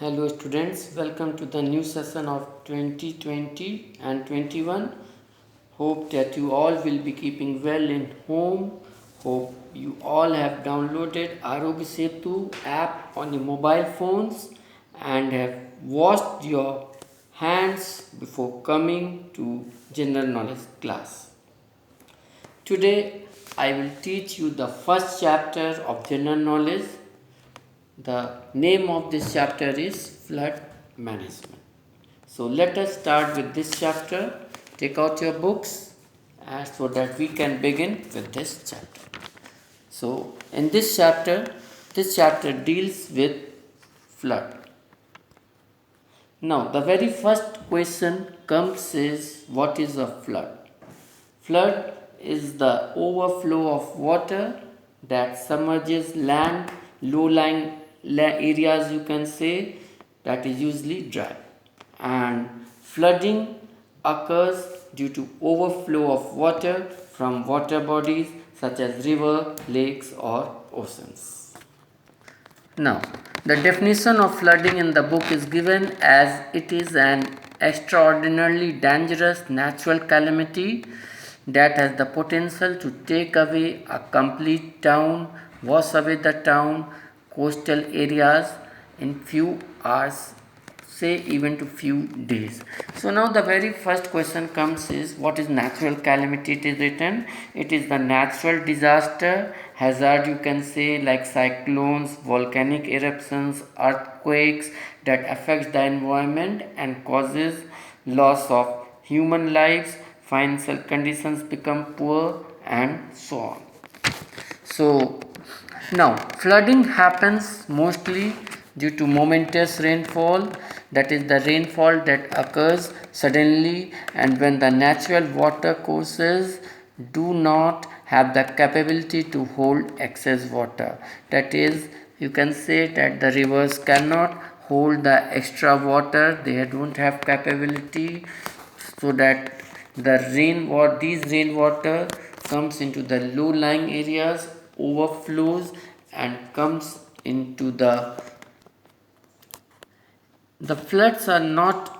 Hello students, welcome to the new session of 2020 and 21. Hope that you all will be keeping well in home. Hope you all have downloaded Arogya Setu app on your mobile phones and have washed your hands before coming to general knowledge class. Today I will teach you the first chapter of general knowledge. The name of this chapter is flood management. So let us start with this chapter. Take out your books so that we can begin with this chapter. So in this chapter deals with flood. Now the very first question comes is, what is a flood? Flood is the overflow of water that submerges land, low-lying areas, you can say, that is usually dry. And flooding occurs due to overflow of water from water bodies such as river, lakes or oceans. Now, the definition of flooding in the book is given as it is an extraordinarily dangerous natural calamity that has the potential to take away a complete town, wash away the town, coastal areas in few hours, say even to few days. So now the very first question comes is, what is natural calamity? It is written, it is the natural disaster, hazard, you can say, like cyclones, volcanic eruptions, earthquakes that affects the environment and causes loss of human lives, financial conditions become poor and so on. So now flooding happens mostly due to momentous rainfall, that is the rainfall that occurs suddenly and when the natural water courses do not have the capability to hold excess water. That is, you can say that the rivers cannot hold the extra water, they don't have capability, so that these rainwater comes into the low lying areas, overflows and comes into the floods are not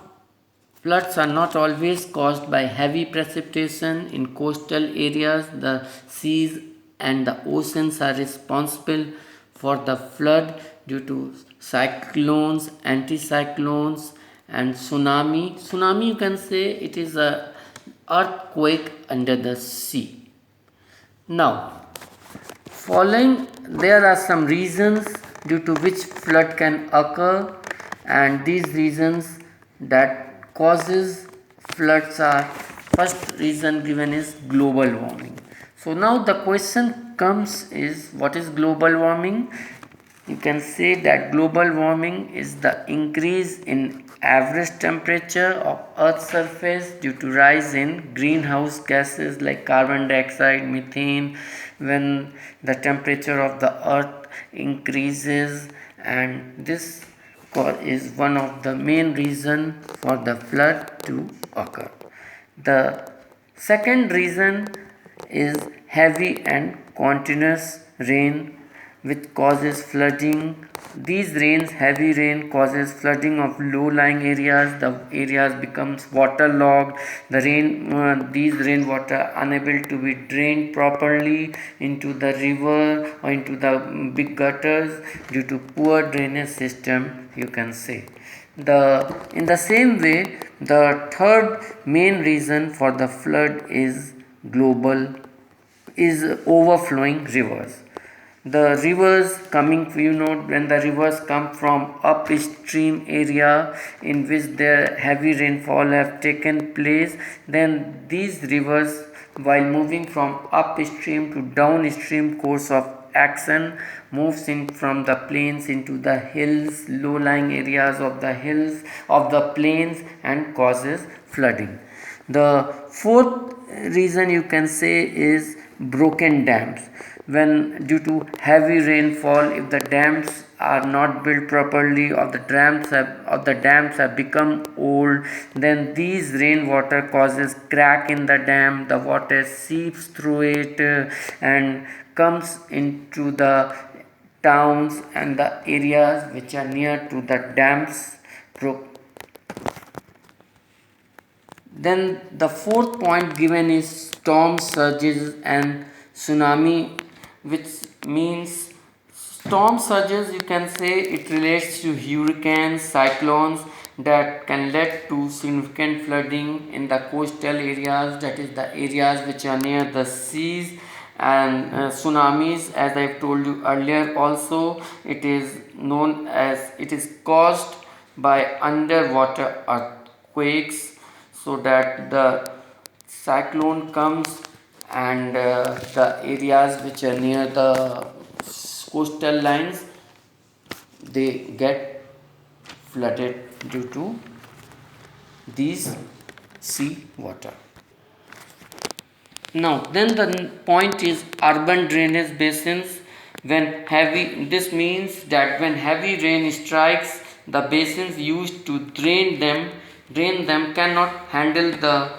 always caused by heavy precipitation in coastal areas. The seas and the oceans are responsible for the flood due to cyclones, anticyclones and tsunami. Tsunami, you can say, it is a earthquake under the sea. Now, following, there are some reasons due to which flood can occur, and these reasons that causes floods are, first reason given is global warming. So now the question comes is, what is global warming? You can say that global warming is the increase in average temperature of Earth's surface due to rise in greenhouse gases like carbon dioxide, methane, when the temperature of the Earth increases, and this is one of the main reason for the flood to occur. The second reason is heavy and continuous rain which causes flooding. These rains, heavy rain causes flooding of low-lying areas. The areas becomes waterlogged. These rainwater unable to be drained properly into the river or into the big gutters due to poor drainage system, you can say. In the same way, the third main reason for the flood is overflowing rivers. The rivers coming, when the rivers come from upstream area in which the heavy rainfall have taken place, then these rivers, while moving from upstream to downstream course of action, moves in from the plains into the hills, low-lying areas of the hills of the plains and causes flooding. The fourth reason, you can say, is broken dams. When due to heavy rainfall, if the dams are not built properly or the dams have become old, then these rainwater causes crack in the dam, the water seeps through it and comes into the towns and the areas which are near to the dams. Then the fourth point given is storm surges and tsunami, which means storm surges, you can say it relates to hurricanes, cyclones that can lead to significant flooding in the coastal areas, that is the areas which are near the seas. And tsunamis, as I have told you earlier, also it is known as, it is caused by underwater earthquakes, so that the cyclone comes and the areas which are near the coastal lines, they get flooded due to these sea water. Now, then the point is urban drainage basins. When heavy, this means that when heavy rain strikes, the basins used to drain them cannot handle the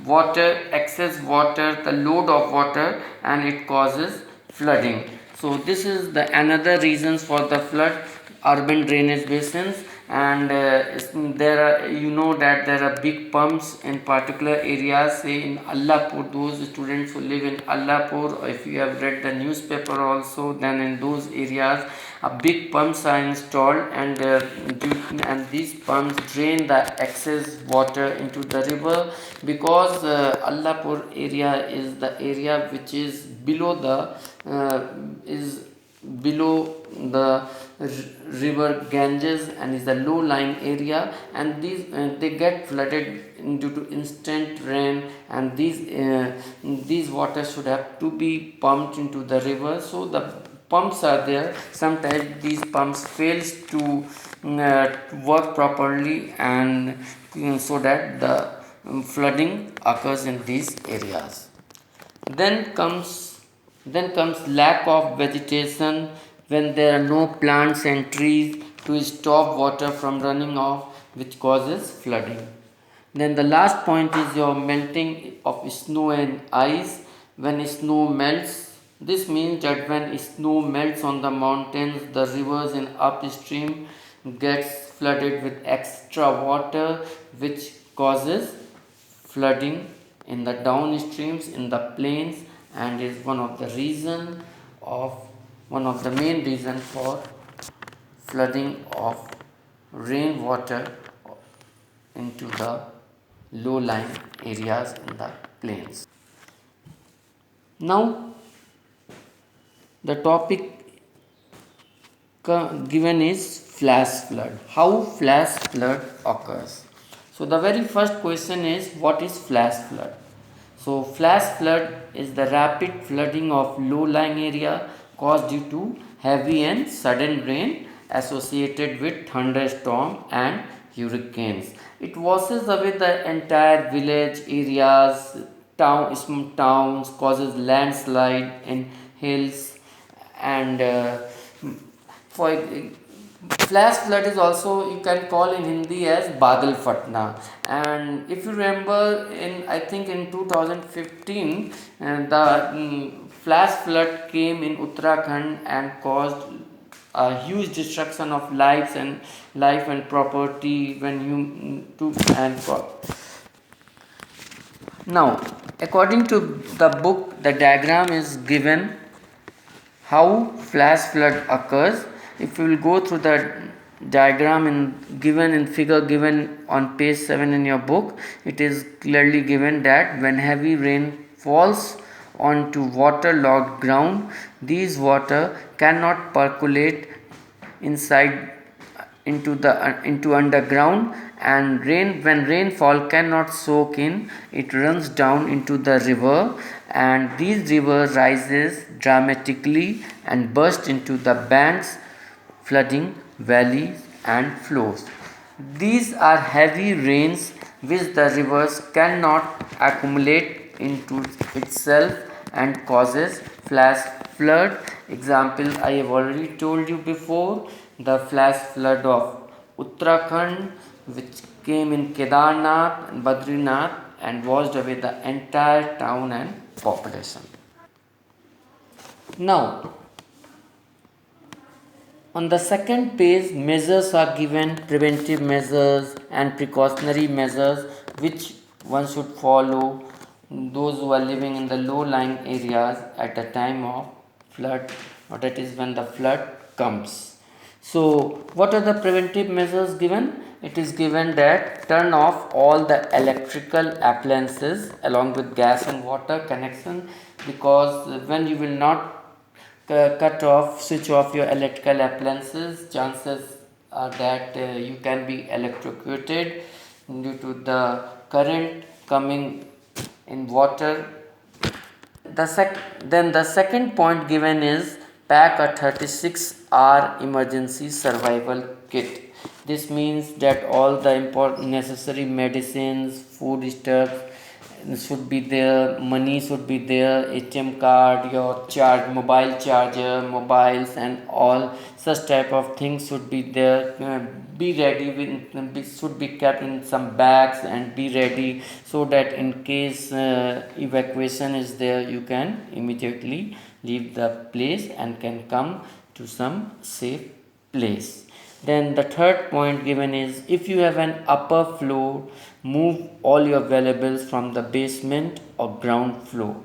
water, excess water, the load of water, and it causes flooding. So this is the another reasons for the flood, urban drainage basins. And there are, you know that there are big pumps in particular areas, say in Allahpur, those students who live in Allahpur, if you have read the newspaper also, then in those areas big pumps are installed, and these pumps drain the excess water into the river, because Allahpur area is the area which is below the river Ganges, and is a low lying area, and these they get flooded due to instant rain, and these water should have to be pumped into the river. So the pumps are there, sometimes these pumps fails to work properly, and so that the flooding occurs in these areas. Then comes lack of vegetation, when there are no plants and trees to stop water from running off, which causes flooding. Then the last point is your melting of snow and ice. When snow melts, this means that when snow melts on the mountains, the rivers in upstream gets flooded with extra water, which causes flooding in the downstreams in the plains, and is one of the main reason for flooding of rainwater into the low lying areas in the plains. Now the topic given is flash flood. How flash flood occurs? So the very first question is, what is flash flood? So flash flood is the rapid flooding of low lying area caused due to heavy and sudden rain associated with thunderstorm and hurricanes. It washes away the entire village areas, towns, causes landslide in hills, and for flash flood is also, you can call in Hindi as Badal Fatna. And if you remember, in I think in 2015 the flash flood came in Uttarakhand and caused a huge destruction of life and property when you took and now, according to the book, the diagram is given how flash flood occurs. If you will go through the diagram given in figure given on page 7 in your book, it is clearly given that when heavy rain falls onto waterlogged ground, these water cannot percolate inside into underground, and when rainfall cannot soak in, it runs down into the river, and these river rises dramatically and burst into the banks, flooding valleys and flows. These are heavy rains which the rivers cannot accumulate into itself and causes flash flood. Example I have already told you before, the flash flood of Uttarakhand, which came in Kedarnath and Badrinath and washed away the entire town and population. Now, On the second page, measures are given, preventive measures and precautionary measures which one should follow those who are living in the low-lying areas at the time of flood, or that is when the flood comes. So, what are the preventive measures given? It is given that turn off all the electrical appliances along with gas and water connection, because when you will not switch off your electrical appliances, chances are that you can be electrocuted due to the current coming in water. Then the second point given is pack a 36-hour emergency survival kit. This means that all the important necessary medicines, food stuff should be there, money should be there, ATM card, your mobile charger, mobiles and all such type of things should be there. Be ready should be kept in some bags and be ready, so that in case evacuation is there, you can immediately leave the place and can come to some safe place. Then the third point given is, if you have an upper floor, move all your valuables from the basement or ground floor.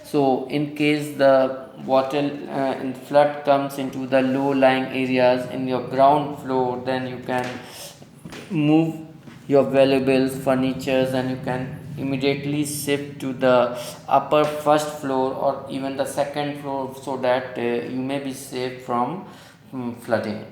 So in case the water in flood comes into the low lying areas in your ground floor, then you can move your valuables, furnitures, and you can immediately shift to the upper first floor or even the second floor, so that you may be safe from flooding.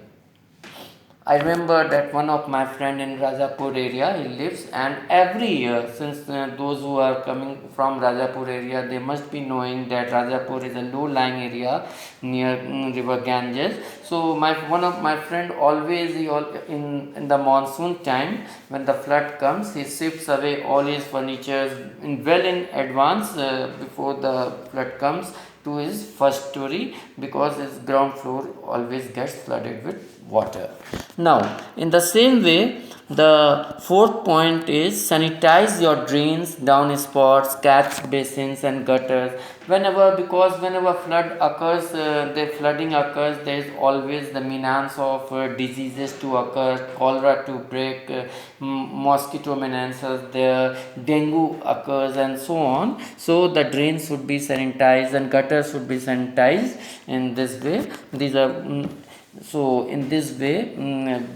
I remember that one of my friend in Rajapur area, he lives, and every year, since those who are coming from Rajapur area, they must be knowing that Rajapur is a low-lying area near river Ganges. So one of my friend always, in the monsoon time, when the flood comes, he shifts away all his furniture in advance before the flood comes to his first story, because his ground floor always gets flooded with water. Now, in the same way, the fourth point is sanitize your drains, downspouts, catch basins, and gutters. Whenever flood occurs, the flooding occurs, there is always the menace of diseases to occur, cholera to break, mosquito menaces there, dengue occurs, and so on. So the drains should be sanitized and gutters should be sanitized in this way. So in this way,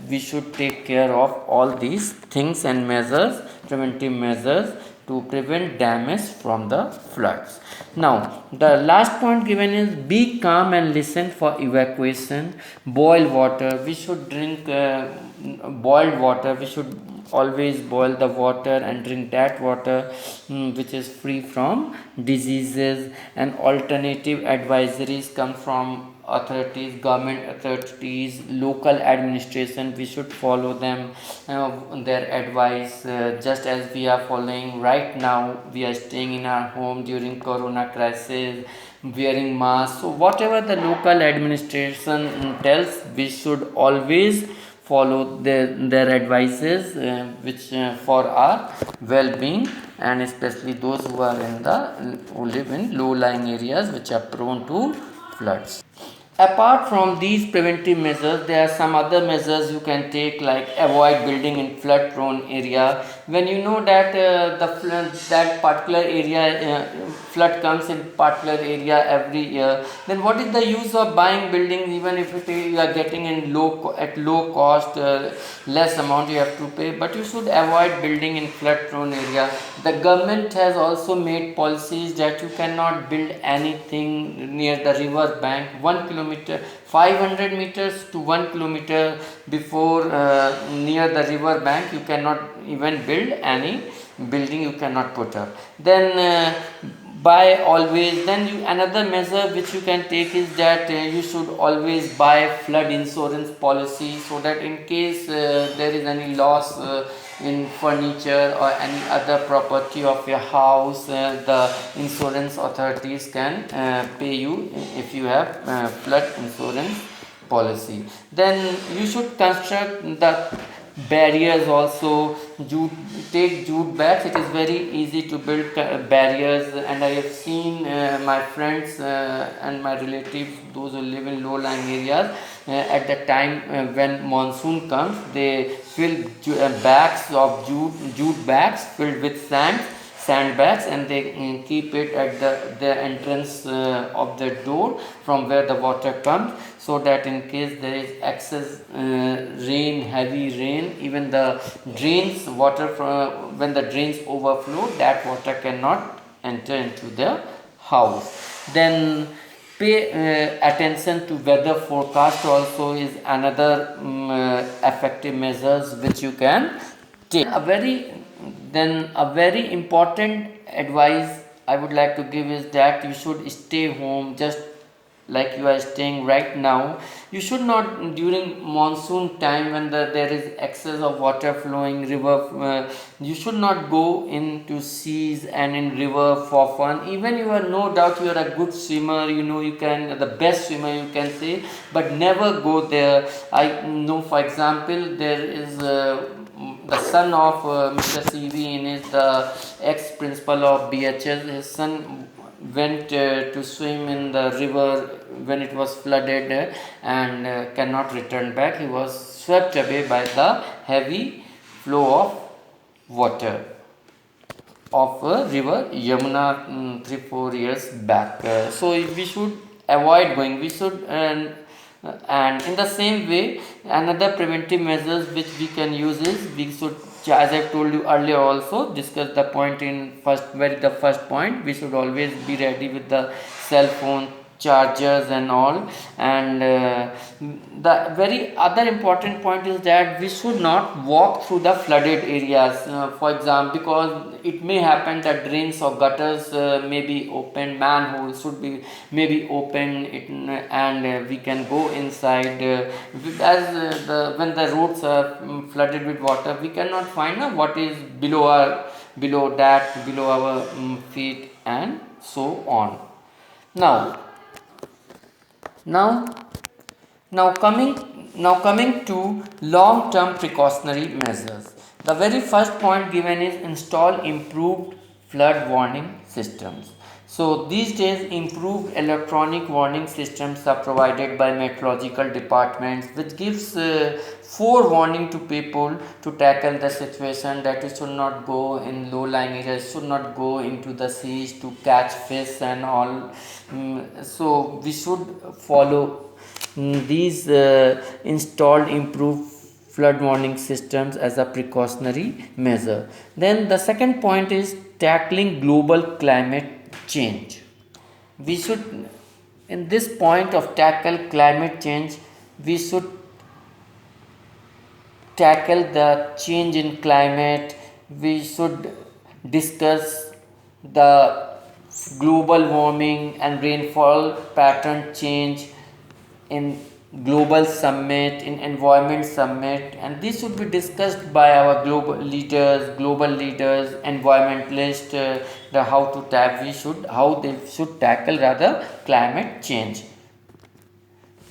we should take care of all these things and measures, preventive measures, to prevent damage from the floods. Now, the last point given is be calm and listen for evacuation. Boil water. We should drink boiled water. We should always boil the water and drink that water which is free from diseases. And alternative advisories come from authorities, government authorities, local administration. We should follow them, their advice, just as we are following right now. We are staying in our home during corona crisis, wearing masks. So whatever the local administration tells, we should always follow their advices, which for our well-being, and especially those who live in low-lying areas which are prone to floods. Apart from these preventive measures, there are some other measures you can take, like avoid building in flood prone area. When you know that that particular area flood comes in particular area every year, then what is the use of buying buildings, even if you are getting in at low cost, less amount you have to pay, but you should avoid building in flood prone area. The government has also made policies that you cannot build anything near the river bank 1 kilometer, 500 meters to 1 kilometer before near the river bank. You cannot even build any building, you cannot put up. Then another measure which you can take is that you should always buy flood insurance policy, so that in case there is any loss in furniture or any other property of your house, the insurance authorities can pay you if you have flood insurance policy. Then you should construct the barriers also. Jute, take jute bags. It is very easy to build barriers, and I have seen my friends and my relatives, those who live in low-lying areas, at the time when monsoon comes, they fill bags of jute bags filled with sandbags, and they keep it at the entrance of the door from where the water comes, so that in case there is excess heavy rain, even the drains water from when the drains overflow, that water cannot enter into the house. Then pay attention to weather forecast also is another effective measures which you can take. A very important advice I would like to give is that you should stay home just like you are staying right now. You should not, during monsoon time when there is excess of water flowing river, you should not go into seas and in river for fun. Even you are, no doubt you are a good swimmer, you can, the best swimmer you can say, but never go there. I know, for example, there is the son of Mr. CV in is the ex-principal of BHS. His son went to swim in the river when it was flooded and cannot return back. He was swept away by the heavy flow of water of river Yamuna 3-4 years back. So we should avoid going. We should and in the same way, another preventive measures which we can use is, we should, as I told you earlier also, discuss the point in the first point, we should always be ready with the cell phone chargers and all. And the very other important point is that we should not walk through the flooded areas, for example, because it may happen that drains or gutters may be open, manholes should be maybe open, and we can go inside when the roads are flooded with water, we cannot find what is below our feet, and so on. Now, coming to long-term precautionary measures. The very first point given is install improved flood warning systems. So these days improved electronic warning systems are provided by meteorological departments, which gives forewarning to people to tackle the situation, that you should not go in low-lying areas, should not go into the seas to catch fish and all. So we should follow these installed improved flood warning systems as a precautionary measure. Then the second point is tackling global climate change. We should, in this point of tackle climate change, we should tackle the change in climate. We should discuss the global warming and rainfall pattern change in global summit, in environment summit, and this should be discussed by our global leaders, environmentalists, how they should tackle rather climate change.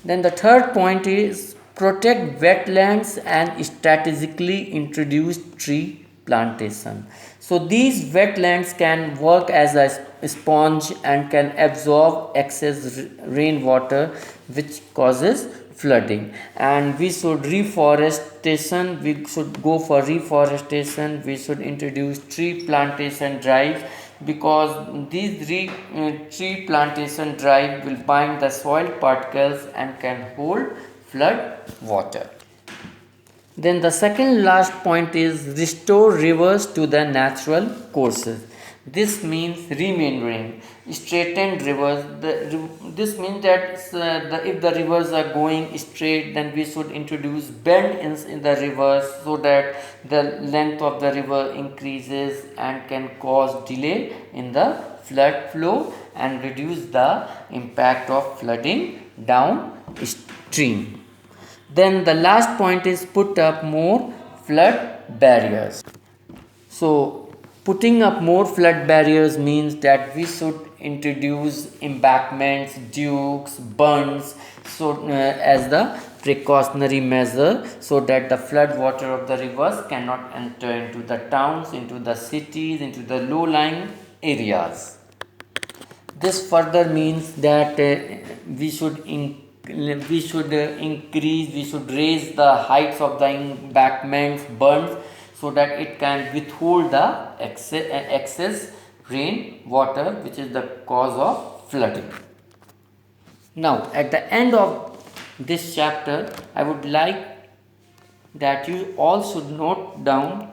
Then the third point is protect wetlands and strategically introduce tree plantation. So these wetlands can work as a sponge and can absorb excess rainwater, which causes flooding. And we should go for reforestation. We should introduce tree plantation drives, because these tree plantation drive will bind the soil particles and can hold flood water. Then the second last point is restore rivers to their natural courses. This means remembering straightened rivers. This means that if the rivers are going straight, then we should introduce bend in the rivers, so that the length of the river increases and can cause delay in the flood flow and reduce the impact of flooding downstream. Then the last point is put up more flood barriers. So putting up more flood barriers means that we should introduce embankments, dukes, bunds, as the precautionary measure so that the flood water of the rivers cannot enter into the towns, into the cities, into the low-lying areas. This further means that we should increase, we should raise the heights of the embankments, bunds, so that it can withhold the excess rain water, which is the cause of flooding. Now, at the end of this chapter, I would like that you all should note down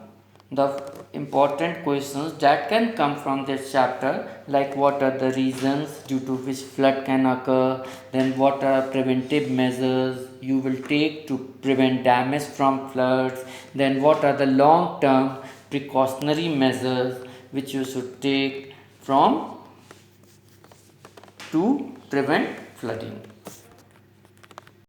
the important questions that can come from this chapter, like what are the reasons due to which flood can occur, then what are preventive measures you will take to prevent damage from floods, then what are the long term precautionary measures which you should take from to prevent flooding.